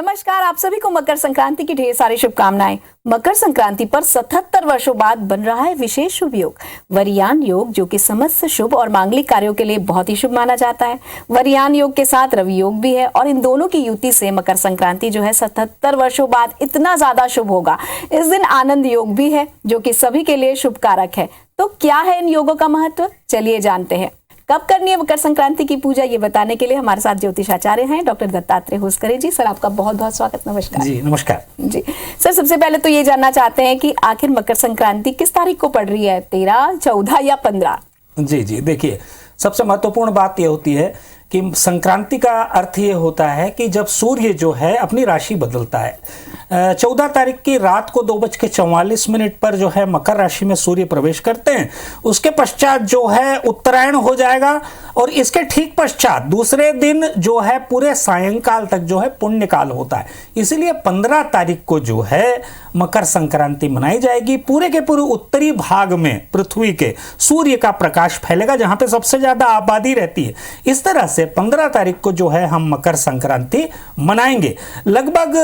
नमस्कार, आप सभी को मकर संक्रांति की ढेर सारी शुभकामनाएं। मकर संक्रांति पर 77 वर्षों बाद बन रहा है विशेष शुभ योग, वरयान योग, जो कि समस्त शुभ और मांगलिक कार्यों के लिए बहुत ही शुभ माना जाता है। वरयान योग के साथ रवि योग भी है और इन दोनों की युति से मकर संक्रांति जो है 77 वर्षों बाद इतना ज्यादा शुभ होगा। इस दिन आनंद योग भी है जो कि सभी के लिए शुभ कारक है। तो क्या है इन योगों का महत्व, चलिए जानते हैं। कब करनी है मकर संक्रांति की पूजा, ये बताने के लिए हमारे साथ ज्योतिषाचार्य हैं डॉक्टर दत्तात्रेय होसकरे जी। सर, आपका बहुत बहुत स्वागत। नमस्कार जी। नमस्कार जी। सर, सबसे पहले तो ये जानना चाहते हैं कि आखिर मकर संक्रांति किस तारीख को पड़ रही है, 13, 14 या 15? जी, देखिए, सबसे महत्वपूर्ण बात यह होती है कि संक्रांति का अर्थ ये होता है कि जब सूर्य जो है अपनी राशि बदलता है। 14 तारीख की रात को 2:44 पर जो है मकर राशि में सूर्य प्रवेश करते हैं। उसके पश्चात जो है उत्तरायण हो जाएगा और इसके ठीक पश्चात दूसरे दिन जो है पूरे सायंकाल तक जो है पुण्य काल होता है। इसीलिए 15 तारीख को जो है मकर संक्रांति मनाई जाएगी। पूरे के पूरे उत्तरी भाग में पृथ्वी के सूर्य का प्रकाश फैलेगा, जहां पे सबसे ज्यादा आबादी रहती है। इस तरह से 15 तारीख को जो है हम मकर संक्रांति मनाएंगे। लगभग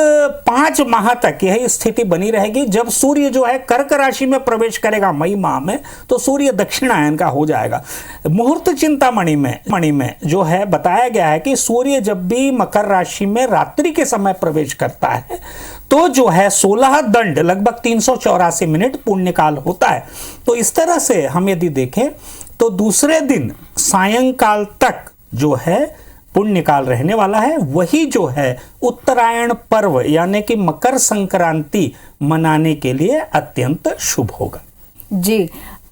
5 माह तक यही स्थिति बनी रहेगी। जब सूर्य जो है कर्क राशि में प्रवेश करेगा मई माह में, तो सूर्य दक्षिणायन का हो जाएगा। मुहूर्त चिंतामणि में जो है बताया गया है कि सूर्य जब भी मकर राशि में रात्रि के समय प्रवेश करता है तो जो है 16 दंड लगभग 384 मिनट पुण्यकाल होता है। तो इस तरह से हम यदि देखें तो दूसरे दिन सायंकाल तक जो है पुण्यकाल रहने वाला है। वही जो है उत्तरायण पर्व यानी कि मकर संक्रांति मनाने के लिए अत्यंत शुभ होगा। जी,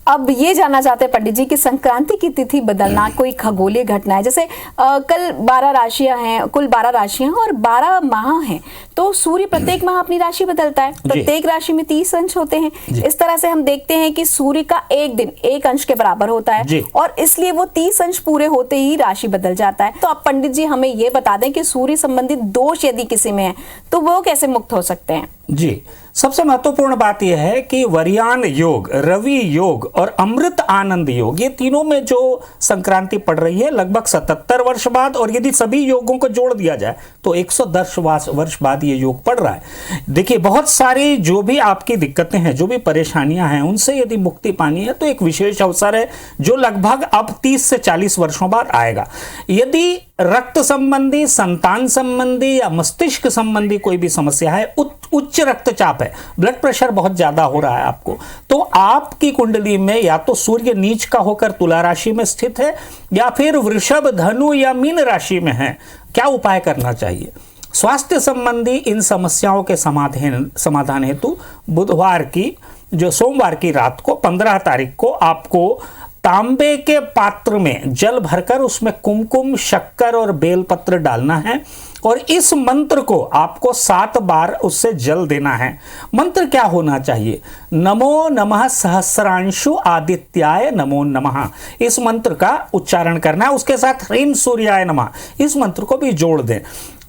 अब ये जानना चाहते हैं पंडित जी कि संक्रांति की तिथि बदलना कोई खगोलीय घटना है? जैसे कल 12 राशियां हैं, कुल 12 राशियां और 12 माह हैं, तो सूर्य प्रत्येक माह अपनी राशि बदलता है। प्रत्येक राशि में 30 अंश होते हैं। इस तरह से हम देखते हैं कि सूर्य का एक दिन 1 अंश के बराबर होता है और इसलिए वो 30 अंश पूरे होते ही राशि बदल जाता है। तो अब पंडित जी हमें ये बता दें कि सूर्य संबंधित दोष यदि किसी में है तो वो कैसे मुक्त हो सकते हैं? जी, सबसे महत्वपूर्ण बात यह है कि वरयान योग, रवि योग और अमृत आनंद योग, ये तीनों में जो संक्रांति पड़ रही है लगभग 77 वर्ष बाद, और यदि सभी योगों को जोड़ दिया जाए तो 110 वर्ष बाद ये योग पड़ रहा है। देखिए, बहुत सारी जो भी आपकी दिक्कतें हैं, जो भी परेशानियां हैं, उनसे यदि मुक्ति पानी है तो एक विशेष अवसर है जो लगभग अब 30 से 40 वर्षों बाद आएगा। यदि रक्त संबंधी, संतान संबंधी या मस्तिष्क संबंधी कोई भी समस्या है, उच्च रक्तचाप है, ब्लड प्रेशर बहुत ज्यादा हो रहा है आपको, तो आपकी कुंडली में या तो सूर्य नीच का होकर तुला राशि में स्थित है या फिर वृषभ, धनु या मीन राशि में है। क्या उपाय करना चाहिए? स्वास्थ्य संबंधी इन समस्याओं के समाधान हेतु सोमवार की रात को 15 तारीख को आपको तांबे के पात्र में जल भरकर उसमें कुमकुम, शक्कर और बेलपत्र डालना है और इस मंत्र को आपको 7 बार उससे जल देना है। मंत्र क्या होना चाहिए? नमो नमः सहस्रांशु आदित्याय नमो नमः, इस मंत्र का उच्चारण करना है। उसके साथ ह्रीं सूर्याय नमः, इस मंत्र को भी जोड़ दें।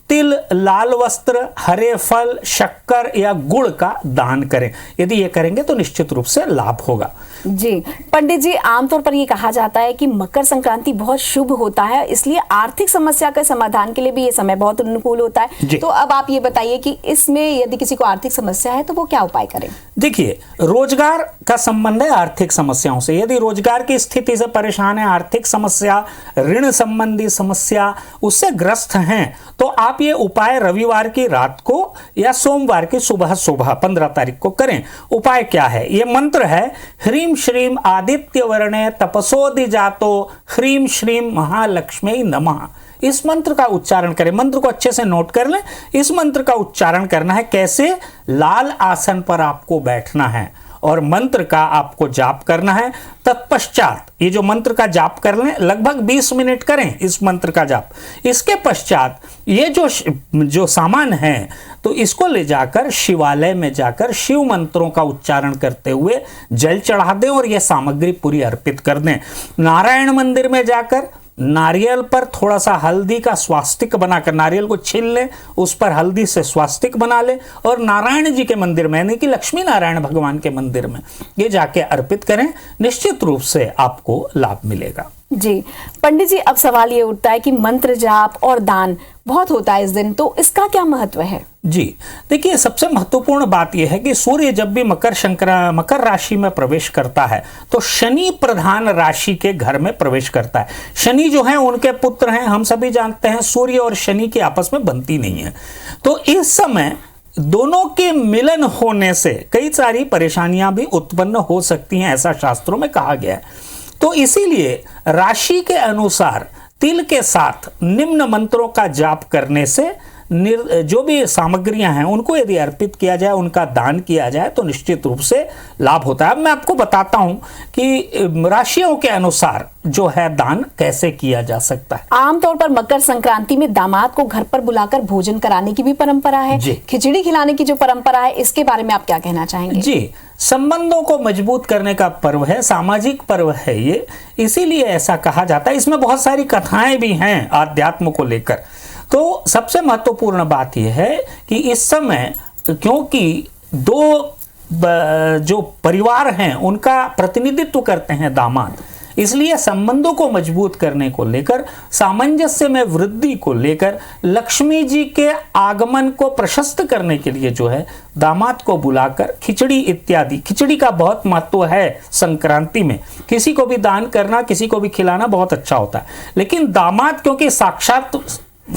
तिल, लाल वस्त्र, हरे फल, शक्कर या गुड़ का दान करें। यदि ये करेंगे तो निश्चित रूप से लाभ होगा। जी पंडित जी, आमतौर पर ये कहा जाता है कि मकर संक्रांति बहुत शुभ होता है, इसलिए आर्थिक समस्या के समाधान के लिए भी ये समय बहुत अनुकूल होता है। तो अब आप ये बताइए कि इसमें यदि किसी को आर्थिक समस्या है तो वो क्या उपाय करें? देखिए, रोजगार का संबंध है आर्थिक समस्याओं से। यदि रोजगार की स्थिति से परेशान है, आर्थिक समस्या, ऋण संबंधी समस्या उससे ग्रस्त हैं, तो आप ये उपाय रविवार की रात को या सोमवार की सुबह 15 तारीख को करें। उपाय क्या है? ये मंत्र है, ह्रीं श्रीं आदित्य वर्णे तपसोदि जातो ह्रीं श्रीं महालक्ष्मी नमः। इस मंत्र का उच्चारण करें। मंत्र को अच्छे से नोट कर लें। इस मंत्र का उच्चारण करना है कैसे? लाल आसन पर आपको बैठना है और मंत्र का आपको जाप करना है। तत्पश्चात ये जो मंत्र का जाप कर लें, लगभग 20 मिनट करें इस मंत्र का जाप। इसके पश्चात ये जो सामान है तो इसको ले जाकर शिवालय में जाकर शिव मंत्रों का उच्चारण करते हुए जल चढ़ा दें और यह सामग्री पूरी अर्पित कर दें। नारायण मंदिर में जाकर नारियल पर थोड़ा सा हल्दी का स्वास्तिक बनाकर, नारियल को छील लें, उस पर हल्दी से स्वास्तिक बना लें और नारायण जी के मंदिर में यानी कि लक्ष्मी नारायण भगवान के मंदिर में ये जाके अर्पित करें। निश्चित रूप से आपको लाभ मिलेगा। जी पंडित जी, अब सवाल ये उठता है कि मंत्र जाप और दान बहुत होता है इस दिन, तो इसका क्या महत्व है? जी देखिए, सबसे महत्वपूर्ण बात यह है कि सूर्य जब भी मकर राशि में प्रवेश करता है तो शनि प्रधान राशि के घर में प्रवेश करता है। शनि जो है उनके पुत्र हैं, हम सभी जानते हैं सूर्य और शनि की आपस में बनती नहीं है। तो इस समय दोनों के मिलन होने से कई सारी परेशानियां भी उत्पन्न हो सकती हैं, ऐसा शास्त्रों में कहा गया है। तो इसीलिए राशि के अनुसार तिल के साथ निम्न मंत्रों का जाप करने से जो भी सामग्रियां हैं उनको यदि अर्पित किया जाए, उनका दान किया जाए तो निश्चित रूप से लाभ होता है। अब मैं आपको बताता हूं कि राशियों के अनुसार जो है दान कैसे किया जा सकता है। आमतौर पर मकर संक्रांति में दामाद को घर पर बुलाकर भोजन कराने की भी परंपरा है, खिचड़ी खिलाने की जो परंपरा है, इसके बारे में आप क्या कहना चाहेंगे? जी, संबंधों को मजबूत करने का पर्व है, सामाजिक पर्व है ये, इसीलिए ऐसा कहा जाता है। इसमें बहुत सारी कथाएं भी हैं आध्यात्म को लेकर। तो सबसे महत्वपूर्ण बात यह है कि इस समय क्योंकि दो जो परिवार हैं उनका प्रतिनिधित्व करते हैं दामाद, इसलिए संबंधों को मजबूत करने को लेकर, सामंजस्य में वृद्धि को लेकर, लक्ष्मी जी के आगमन को प्रशस्त करने के लिए जो है दामाद को बुलाकर खिचड़ी इत्यादि, खिचड़ी का बहुत महत्व है संक्रांति में। किसी को भी दान करना, किसी को भी खिलाना बहुत अच्छा होता है। लेकिन दामाद क्योंकि साक्षात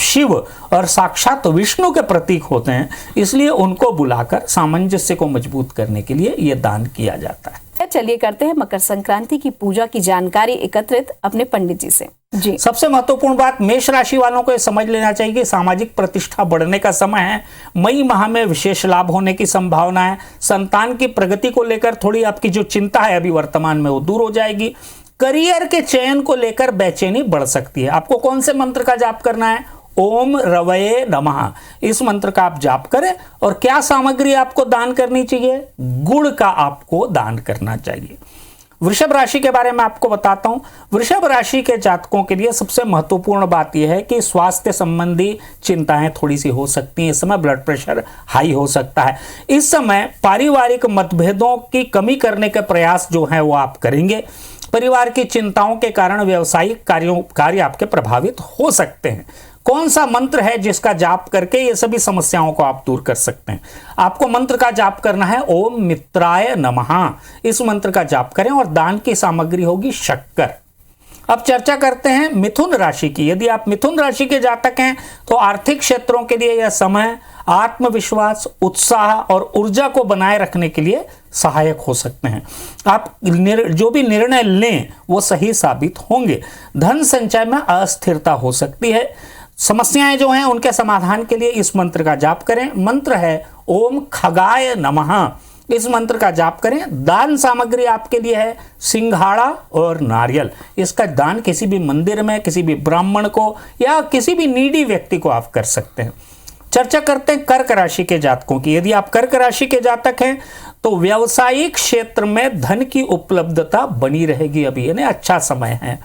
शिव और साक्षात विष्णु के प्रतीक होते हैं, इसलिए उनको बुलाकर सामंजस्य को मजबूत करने के लिए यह दान किया जाता है। चलिए करते हैं मकर संक्रांति की पूजा की जानकारी एकत्रित अपने पंडित जी से। जी, सबसे महत्वपूर्ण बात मेष राशि वालों को यह समझ लेना चाहिए कि सामाजिक प्रतिष्ठा बढ़ने का समय है। मई माह में विशेष लाभ होने की संभावना है। संतान की प्रगति को लेकर थोड़ी आपकी जो चिंता है अभी वर्तमान में वो दूर हो जाएगी। करियर के चयन को लेकर बेचैनी बढ़ सकती है। आपको कौन से मंत्र का जाप करना है? ओम रवये नमः, इस मंत्र का आप जाप करें। और क्या सामग्री आपको दान करनी चाहिए? गुड़ का आपको दान करना चाहिए। वृषभ राशि के बारे में आपको बताता हूं। वृषभ राशि के जातकों के लिए सबसे महत्वपूर्ण बात यह है कि स्वास्थ्य संबंधी चिंताएं थोड़ी सी हो सकती हैं। इस समय ब्लड प्रेशर हाई हो सकता है। इस समय पारिवारिक मतभेदों की कमी करने के प्रयास जो है वो आप करेंगे। परिवार की चिंताओं के कारण व्यवसायिक कार्य आपके प्रभावित हो सकते हैं। कौन सा मंत्र है जिसका जाप करके ये सभी समस्याओं को आप दूर कर सकते हैं? आपको मंत्र का जाप करना है ओम मित्राय नमः। इस मंत्र का जाप करें और दान की सामग्री होगी शक्कर। अब चर्चा करते हैं मिथुन राशि की। यदि आप मिथुन राशि के जातक हैं तो आर्थिक क्षेत्रों के लिए यह समय आत्मविश्वास, उत्साह और ऊर्जा को बनाए रखने के लिए सहायक हो सकते हैं। आप जो भी निर्णय लें वो सही साबित होंगे। धन संचय में अस्थिरता हो सकती है। समस्याएं जो हैं उनके समाधान के लिए इस मंत्र का जाप करें। मंत्र है ओम खगाय नमः। इस मंत्र का जाप करें। दान सामग्री आपके लिए है सिंघाड़ा और नारियल। इसका दान किसी भी मंदिर में, किसी भी ब्राह्मण को या किसी भी नीडी व्यक्ति को आप कर सकते हैं। चर्चा करते हैं कर्क राशि के जातकों की। यदि आप कर्क राशि के जातक हैं तो व्यावसायिक क्षेत्र में धन की उपलब्धता बनी रहेगी। अभी यानी अच्छा समय है।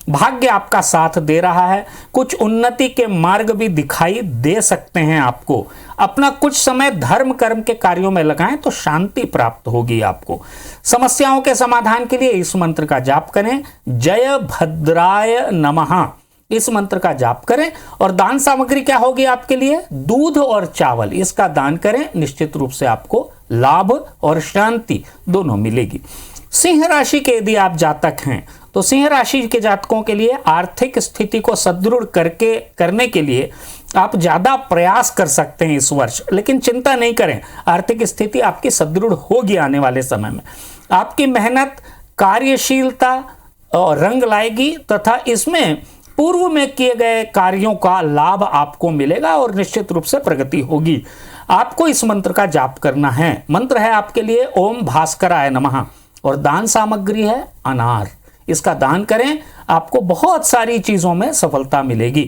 भाग्य आपका साथ दे रहा है। कुछ उन्नति के मार्ग भी दिखाई दे सकते हैं आपको। अपना कुछ समय धर्म कर्म के कार्यों में लगाएं तो शांति प्राप्त होगी आपको। समस्याओं के समाधान के लिए इस मंत्र का जाप करें। जय भद्राय नमः। इस मंत्र का जाप करें। और दान सामग्री क्या होगी आपके लिए? दूध और चावल। इसका दान करें। निश्चित रूप से आपको लाभ और शांति दोनों मिलेगी। सिंह राशि के यदि आप जातक हैं तो सिंह राशि के जातकों के लिए आर्थिक स्थिति को सुदृढ़ करने के लिए आप ज्यादा प्रयास कर सकते हैं इस वर्ष। लेकिन चिंता नहीं करें, आर्थिक स्थिति आपकी सुदृढ़ होगी आने वाले समय में। आपकी मेहनत, कार्यशीलता और रंग लाएगी तथा इसमें पूर्व में किए गए कार्यों का लाभ आपको मिलेगा और निश्चित रूप से प्रगति होगी। आपको इस मंत्र का जाप करना है। मंत्र है आपके लिए ओम भास्कराय नमः और दान सामग्री है अनार। इसका दान करें। आपको बहुत सारी चीजों में सफलता मिलेगी।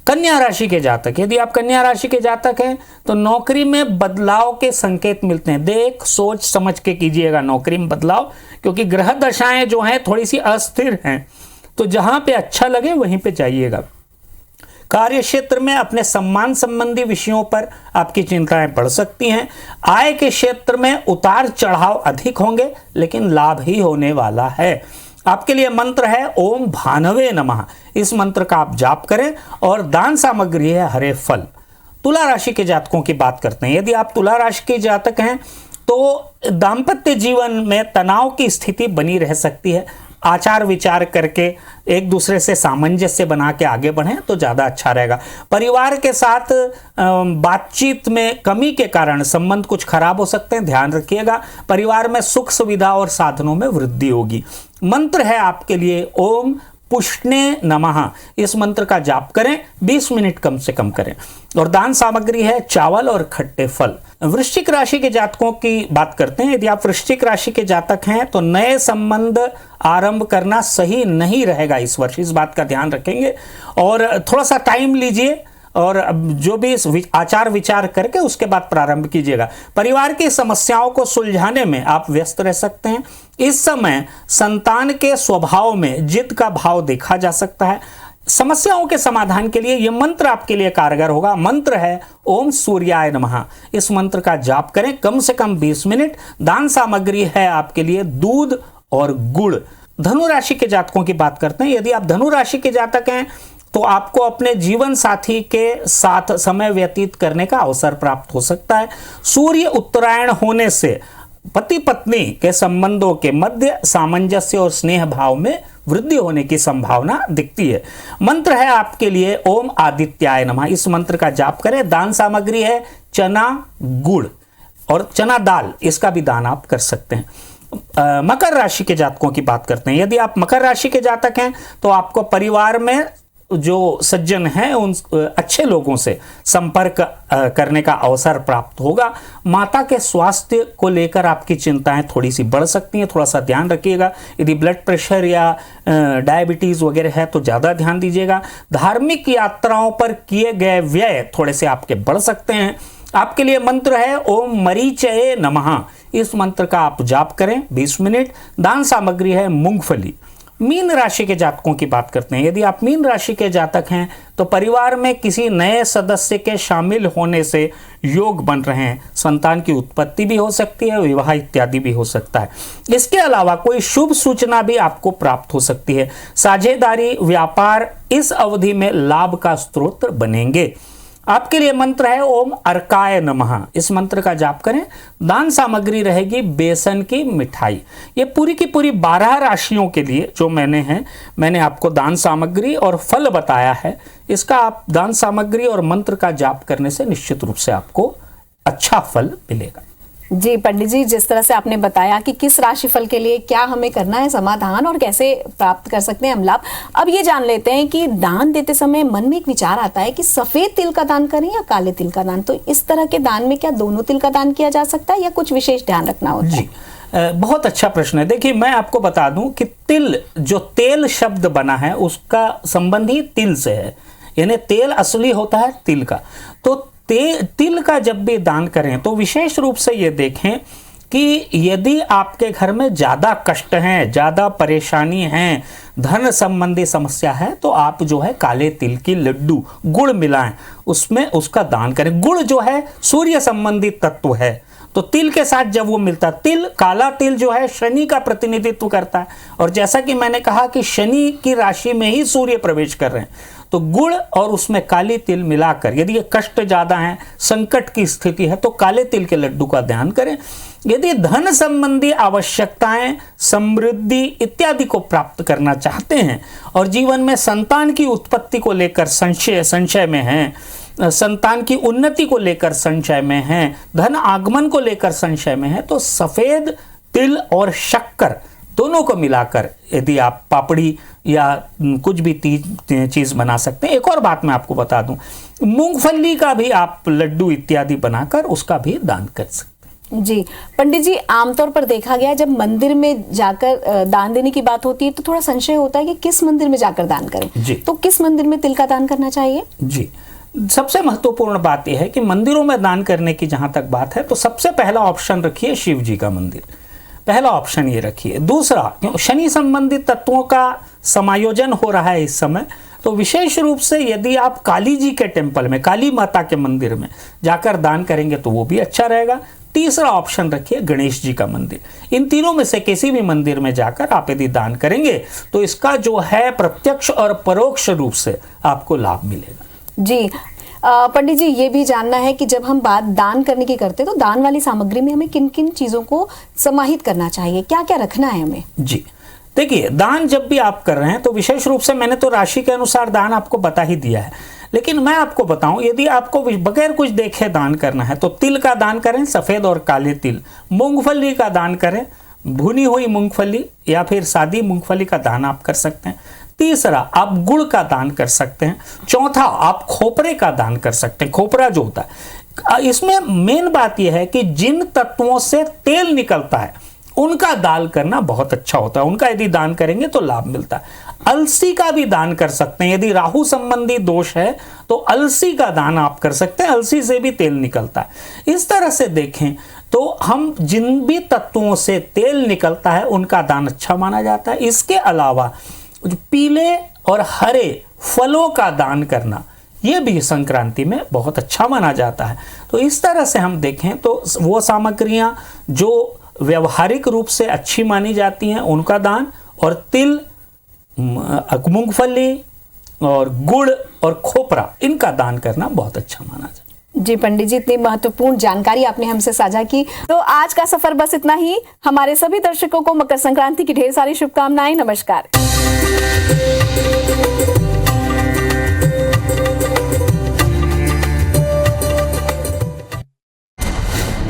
कन्या राशि के जातक, यदि आप कन्या राशि के जातक हैं तो नौकरी में बदलाव के संकेत मिलते हैं। देख सोच समझ के कीजिएगा नौकरी में बदलाव, क्योंकि ग्रह दशाएं जो हैं थोड़ी सी अस्थिर हैं। तो जहां पे अच्छा लगे वहीं पे जाइएगा। कार्य क्षेत्र में अपने सम्मान संबंधी विषयों पर आपकी चिंताएं बढ़ सकती हैं। आय के क्षेत्र में उतार चढ़ाव अधिक होंगे लेकिन लाभ ही होने वाला है। आपके लिए मंत्र है ओम भानवे नमः। इस मंत्र का आप जाप करें और दान सामग्री है हरे फल। तुला राशि के जातकों की बात करते हैं। यदि आप तुला राशि के जातक हैं तो दाम्पत्य जीवन में तनाव की स्थिति बनी रह सकती है। आचार विचार करके एक दूसरे से सामंजस्य बना के आगे बढ़ें तो ज़्यादा अच्छा रहेगा। परिवार के साथ बातचीत में कमी के कारण संबंध कुछ खराब हो सकते हैं, ध्यान रखिएगा। परिवार में सुख सुविधा और साधनों में वृद्धि होगी। मंत्र है आपके लिए ओम पुष्णे नमः। इस मंत्र का जाप करें, 20 मिनट कम से कम करें। और दान सामग्री है चावल और खट्टे फल। वृश्चिक राशि के जातकों की बात करते हैं। यदि आप वृश्चिक राशि के जातक हैं तो नए संबंध आरंभ करना सही नहीं रहेगा इस वर्ष, इस बात का ध्यान रखेंगे और थोड़ा सा टाइम लीजिए और जो भी आचार विचार करके उसके बाद प्रारंभ कीजिएगा। परिवार की समस्याओं को सुलझाने में आप व्यस्त रह सकते हैं। इस समय संतान के स्वभाव में जिद का भाव देखा जा सकता है। समस्याओं के समाधान के लिए यह मंत्र आपके लिए कारगर होगा। मंत्र है ओम सूर्याय नमः। इस मंत्र का जाप करें कम से कम 20 मिनट। दान सामग्री है आपके लिए दूध और गुड़। धनु राशि के जातकों की बात करते हैं। यदि आप धनु राशि के जातक हैं तो आपको अपने जीवन साथी के साथ समय व्यतीत करने का अवसर प्राप्त हो सकता है। सूर्य उत्तरायण होने से पति पत्नी के संबंधों के मध्य सामंजस्य और स्नेह भाव में वृद्धि होने की संभावना दिखती है। मंत्र है आपके लिए ओम आदित्याय नमः। इस मंत्र का जाप करें। दान सामग्री है चना गुड़ और चना दाल, इसका भी दान आप कर सकते हैं। मकर राशि के जातकों की बात करते हैं। यदि आप मकर राशि के जातक हैं तो आपको परिवार में जो सज्जन हैं उन अच्छे लोगों से संपर्क करने का अवसर प्राप्त होगा। माता के स्वास्थ्य को लेकर आपकी चिंताएं थोड़ी सी बढ़ सकती हैं, थोड़ा सा ध्यान रखिएगा। यदि ब्लड प्रेशर या डायबिटीज़ वगैरह है तो ज़्यादा ध्यान दीजिएगा। धार्मिक यात्राओं पर किए गए व्यय थोड़े से आपके बढ़ सकते हैं। आपके लिए मंत्र है ओम मरीचये नमः। इस मंत्र का आप जाप करें 20 मिनट। दान सामग्री है मूंगफली। मीन राशि के जातकों की बात करते हैं। यदि आप मीन राशि के जातक हैं तो परिवार में किसी नए सदस्य के शामिल होने से योग बन रहे हैं। संतान की उत्पत्ति भी हो सकती है, विवाह इत्यादि भी हो सकता है। इसके अलावा कोई शुभ सूचना भी आपको प्राप्त हो सकती है। साझेदारी व्यापार इस अवधि में लाभ का स्रोत बनेंगे। आपके लिए मंत्र है ओम अर्काय नमः। इस मंत्र का जाप करें। दान सामग्री रहेगी बेसन की मिठाई। ये पूरी की पूरी 12 राशियों के लिए जो मैंने आपको दान सामग्री और फल बताया है, इसका आप दान सामग्री और मंत्र का जाप करने से निश्चित रूप से आपको अच्छा फल मिलेगा। जी पंडित जी, जिस तरह से आपने बताया कि किस राशिफल के लिए क्या हमें करना है समाधान और कैसे प्राप्त कर सकते हैं हम लाभ, अब ये जान लेते हैं कि दान देते समय मन में एक विचार आता है कि सफेद तिल का दान करें या काले तिल का दान। तो इस तरह के दान में क्या दोनों तिल का दान किया जा सकता है या कुछ विशेष ध्यान रखना होता है? जी, बहुत अच्छा प्रश्न है। देखिए, मैं आपको बता दूं कि तिल, जो तेल शब्द बना है उसका संबंध ही तिल से है, यानी तेल असली होता है तिल का। तो तिल का जब भी दान करें तो विशेष रूप से ये देखें कि यदि आपके घर में ज़्यादा कष्ट हैं, ज़्यादा परेशानी है, धन संबंधी समस्या है, तो आप जो है काले तिल की लड्डू गुड़ मिलाएं, उसमें उसका दान करें। गुड़ जो है सूर्य संबंधी तत्व है, तो तिल के साथ जब वो मिलता, काला तिल जो है शनि का प्रतिनिधित्व करता है, और जैसा कि मैंने कहा कि शनि की राशि में ही सूर्य प्रवेश कर रहे हैं, तो गुड़ और उसमें काली तिल मिलाकर, यदि ये कष्ट ज़्यादा है, संकट की स्थिति है, तो काले तिल के लड्डू का ध्यान करें। यदि धन संबंधी आवश्यकताएं, समृद्धि इत्यादि को प्राप्त करना चाहते हैं और जीवन में संतान की उत्पत्ति को लेकर संशय में हैं, संतान की उन्नति को लेकर संशय में हैं, धन आगमन को लेकर संशय में हैं, तो सफ़ेद तिल और शक्कर दोनों को मिलाकर यदि आप पापड़ी या कुछ भी चीज़ बना सकते हैं। एक और बात मैं आपको बता दूं, मूंगफली का भी आप लड्डू इत्यादि बनाकर उसका भी दान कर सकते हैं। जी पंडित जी, आमतौर पर देखा गया जब मंदिर में जाकर दान देने की बात होती है तो थोड़ा संशय होता है कि किस मंदिर में जाकर दान करें। जी, तो किस मंदिर में तिल का दान करना चाहिए? जी, सबसे महत्वपूर्ण बात यह है कि मंदिरों में दान करने की जहां तक बात है तो सबसे पहला ऑप्शन रखिए शिव जी का मंदिर। पहला ऑप्शन ये रखिए। दूसरा, शनि संबंधित तत्वों का समायोजन हो रहा है इस समय, तो विशेष रूप से यदि आप काली जी के टेम्पल में, काली माता के मंदिर में जाकर दान करेंगे तो वो भी अच्छा रहेगा। तीसरा ऑप्शन रखिए गणेश जी का मंदिर। इन तीनों में से किसी भी मंदिर में जाकर आप यदि दान करेंगे तो इसका जो है प्रत्यक्ष और परोक्ष रूप से आपको लाभ मिलेगा। जी पंडित जी, ये भी जानना है कि जब हम बात दान करने की करते हैं तो दान वाली सामग्री में हमें किन किन चीजों को समाहित करना चाहिए, क्या क्या रखना है हमें? जी देखिए, दान जब भी आप कर रहे हैं तो विशेष रूप से मैंने तो राशि के अनुसार दान आपको बता ही दिया है, लेकिन मैं आपको बताऊं, यदि आपको बगैर कुछ देखे दान करना है तो तिल का दान करें, सफेद और काले तिल। मूंगफली का दान करें, भुनी हुई मूंगफली या फिर सादी मूंगफली का दान आप कर सकते हैं। तीसरा, आप गुड़ का दान कर सकते हैं। चौथा, आप खोपरे का दान कर सकते हैं। खोपरा जो होता है, इसमें मेन बात यह है कि जिन तत्वों से तेल निकलता है उनका दान करना बहुत अच्छा होता है, उनका यदि दान करेंगे तो लाभ मिलता है। अलसी का भी दान कर सकते हैं, यदि राहु संबंधी दोष है तो अलसी का दान आप कर सकते हैं, अलसी से भी तेल निकलता है। इस तरह से देखें तो हम जिन भी तत्वों से तेल निकलता है उनका दान अच्छा माना जाता है। इसके अलावा पीले और हरे फलों का दान करना, यह भी संक्रांति में बहुत अच्छा माना जाता है। तो इस तरह से हम देखें तो वो सामग्रियां जो व्यवहारिक रूप से अच्छी मानी जाती हैं उनका दान, और तिल, मूंगफली और गुड़ और खोपरा, इनका दान करना बहुत अच्छा माना जाता है। जी पंडित जी, इतनी महत्वपूर्ण जानकारी आपने हमसे साझा की। तो आज का सफर बस इतना ही। हमारे सभी दर्शकों को मकर संक्रांति की ढेर सारी शुभकामनाएं। नमस्कार।